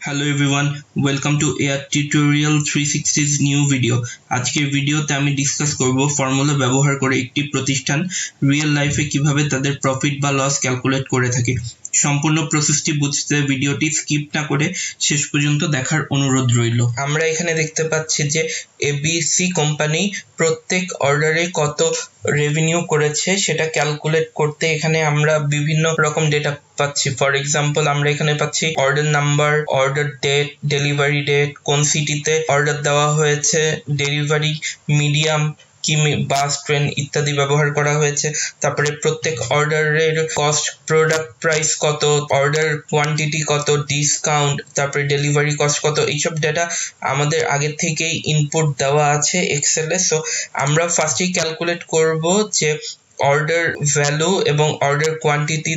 Hello everyone, welcome to TUTORIALS360's new video. আজকের ভিডিওতে আমি ডিসকাস করব ফর্মুলা ব্যবহার করে একটি প্রতিষ্ঠান রিয়েল লাইফে কিভাবে তাদের প্রফিট বা লস ক্যালকুলেট করে থাকে। সম্পূর্ণ প্রসেসটি বুঝতে ভিডিওটি স্কিপ না করে শেষ পর্যন্ত দেখার অনুরোধ রইল। আমরা এখানে দেখতে পাচ্ছি যে এবিসি কোম্পানি প্রত্যেক অর্ডারে কত রেভিনিউ করেছে সেটা ক্যালকুলেট করতে এখানে আমরা বিভিন্ন রকম ডেটা পাচ্ছি। ফর এক্সাম্পল আমরা এখানে পাচ্ছি order number, order date, delivery date, কোন সিটিতে অর্ডার দেওয়া হয়েছে, ডেলিভারি মিডিয়াম কি বাস, ট্রেন ইত্যাদি ব্যবহার করা হয়েছে। তারপরে প্রত্যেক অর্ডারের কস্ট, প্রোডাক্ট প্রাইস কত, অর্ডার কোয়ান্টিটি কত, ডিসকাউন্ট, তারপরে ডেলিভারি কস্ট কত, এইসব ডেটা আমাদের আগে থেকেই ইনপুট দেওয়া আছে এক্সেলে। সো আমরা ফার্স্টেই ক্যালকুলেট করব যে অর্ডার ভ্যালু এবং অর্ডার কোয়ান্টিটি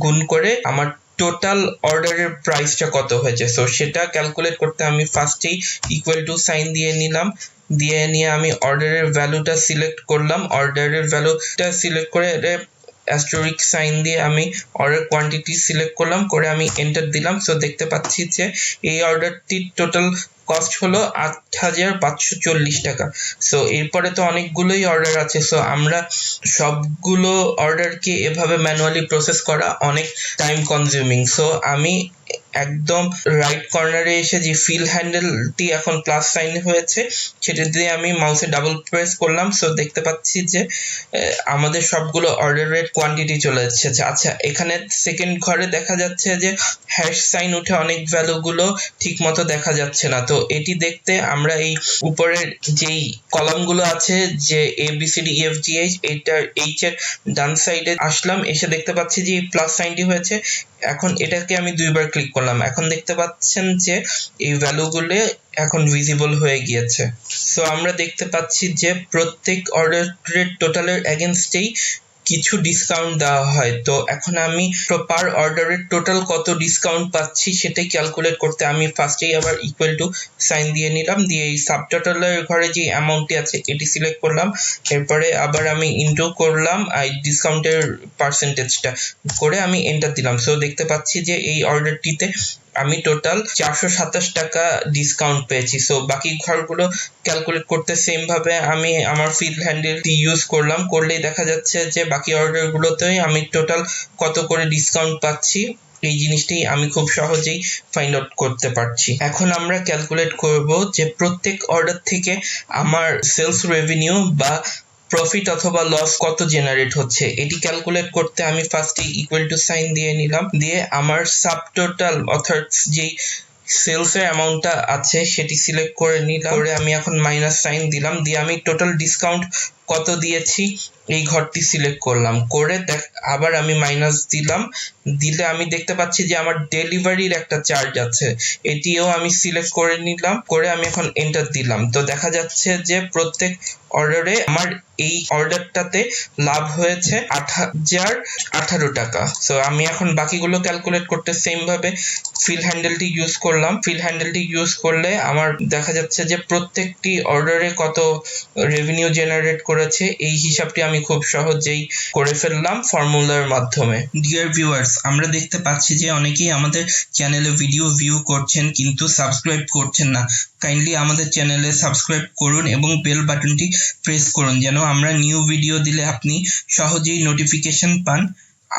গুণ করে আমার টোটাল অর্ডারের প্রাইসটা কত হয়েছে। সো সেটা ক্যালকুলেট করতে আমি ফার্স্টেই ইকুয়াল টু সাইন দিয়ে নিলাম, দিয়ে নিয়ে আমি অর্ডারের ভ্যালুটা সিলেক্ট করলাম, অর্ডারের ভ্যালুটা সিলেক্ট করে অ্যাস্টেরিস্ক সাইন দিয়ে আমি অর্ডার কোয়ান্টিটি সিলেক্ট করলাম, করে আমি এন্টার দিলাম। সো দেখতে পাচ্ছি যে এই অর্ডারটির টোটাল কস্ট হলো ৮,৫৪০ টাকা। সো এরপরে তো অনেকগুলোই অর্ডার আছে, সো আমরা সবগুলো অর্ডারকে এভাবে ম্যানুয়ালি প্রসেস করা অনেক টাইম কনজিউমিং। সো আমি একদম রাইট কর্নারে এসে যে ফিল হ্যান্ডেলটি এখন প্লাস সাইন হয়েছে সেটা দিয়ে আমি মাউসে ডাবল প্রেস করলাম। সো দেখতে পাচ্ছি যে আমাদের সবগুলো অর্ডারের কোয়ান্টিটি চলে এসেছে। আচ্ছা, এখানে সেকেন্ড ঘরে দেখা যাচ্ছে যে হ্যাশ সাইন উঠে অনেক ভ্যালুগুলো ঠিক মতো দেখা যাচ্ছে না। তো এটি দেখতে আমরা এই উপরের যেই কলামগুলো আছে যে ABCDEFGH, এইটার এইচ এর ডান সাইডে আসলাম, এসে দেখতে পাচ্ছি যে প্লাস সাইনটি হয়েছে। এখন এটাকে আমি দুইবার ক্লিক করলাম, এখন দেখতে পাচ্ছেন যে এই ভ্যালুগুলো এখন ভিজিবল হয়ে গিয়েছে। সো আমরা দেখতে পাচ্ছি যে প্রত্যেক অর্ডারের টোটালের এগেইনস্টেই কিছু ডিসকাউন্ট দেওয়া হয়। তো এখন আমি পার অর্ডারের টোটাল কত ডিসকাউন্ট পাচ্ছি সেটাই ক্যালকুলেট করতে আমি ফার্স্টেই আবার ইকুয়াল টু সাইন দিয়ে নিলাম, দিয়ে এই সাবটোটালের ঘরে যে অ্যামাউন্টটি আছে এটি সিলেক্ট করলাম, এরপরে আবার আমি ইনটু করলাম এই ডিসকাউন্টের পার্সেন্টেজটা, করে আমি এন্টার দিলাম। সো দেখতে পাচ্ছি যে এই অর্ডারটিতে আমি টোটাল 427 টাকা ডিসকাউন্ট পেয়েছি। সো বাকি ঘরগুলো ক্যালকুলেট করতে সেম ভাবে আমি আমার ফিল হ্যান্ডেলটি ইউজ করলাম, করলেই দেখা যাচ্ছে যে বাকি অর্ডারগুলোতেই আমি টোটাল কত করে ডিসকাউন্ট পাচ্ছি এই জিনিসটি আমি খুব সহজেই ফাইন্ড আউট করতে পারছি। এখন আমরা ক্যালকুলেট করব যে প্রত্যেক অর্ডার থেকে আমার সেলস রেভিনিউ বা প্রফিট অথবা লস কত জেনারেট হচ্ছে। এটি ক্যালকুলেট করতে আমি ফার্স্টে ইকুয়াল টু সাইন দিয়ে নিলাম, দিয়ে আমার সাবটোটাল অর্থাৎ যেই সেলস এর অ্যামাউন্টটা আছে সেটি সিলেক্ট করে নিলাম, করে আমি এখন মাইনাস সাইন দিলাম, দিয়ে আমি টোটাল ডিসকাউন্ট কত দিয়েছি এই ঘরটি সিলেক্ট করলাম, করে আবার আমি মাইনাস দিলাম, দিলে আমি দেখতে পাচ্ছি যে আমার ডেলিভারির একটা চার্জ আছে, এটিও আমি সিলেক্ট করে নিলাম, করে আমি এখন এন্টার দিলাম। তো দেখা যাচ্ছে যে প্রত্যেক অর্ডারে আমার এই অর্ডারটাতে লাভ হয়েছে ৮,০১৮ টাকা। সো আমি এখন বাকিগুলো ক্যালকুলেট করতে সেম ভাবে ফিল হ্যান্ডেলটি ইউজ করলাম, ফিল হ্যান্ডেলটি ইউজ করলে আমার দেখা যাচ্ছে যে প্রত্যেকটি অর্ডারে কত রেভিনিউ জেনারেট করেছে এই হিসাবটি আমি খুব সহজেই করে ফেললাম ফর্মুলার মাধ্যমে। ডিয়ার ভিউয়ার্স, আমরা দেখতে পাচ্ছি যে অনেকেই আমাদের চ্যানেলে ভিডিও ভিউ করছেন কিন্তু সাবস্ক্রাইব করছেন না। কাইন্ডলি আমাদের চ্যানেলে সাবস্ক্রাইব করুন এবং বেল বাটনটি প্রেস করুন যেন আমরা নিউ ভিডিও দিলে আপনি সহজেই নোটিফিকেশন পান,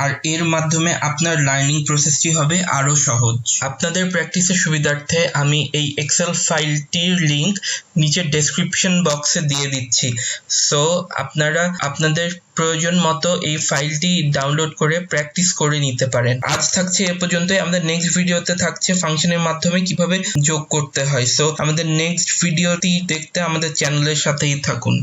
আর এর মাধ্যমে আপনার লার্নিং প্রসেসটি হবে আরো সহজ। আপনাদের প্র্যাকটিসের সুবিধার্থে আমি এই এক্সেল ফাইলটির লিংক নিচে ডেসক্রিপশন বক্সে দিয়ে দিচ্ছি। সো আপনারা আপনাদের প্রয়োজন মতো এই ফাইলটি ডাউনলোড করে প্র্যাকটিস করে নিতে পারেন। আজ থাকছে এ পর্যন্তই। আমাদের নেক্সট ভিডিওতে থাকছে ফাংশনের মাধ্যমে কিভাবে যোগ করতে হয়। সো আমাদের নেক্সট ভিডিওটি দেখতে আমাদের চ্যানেলের সাথেই থাকুন।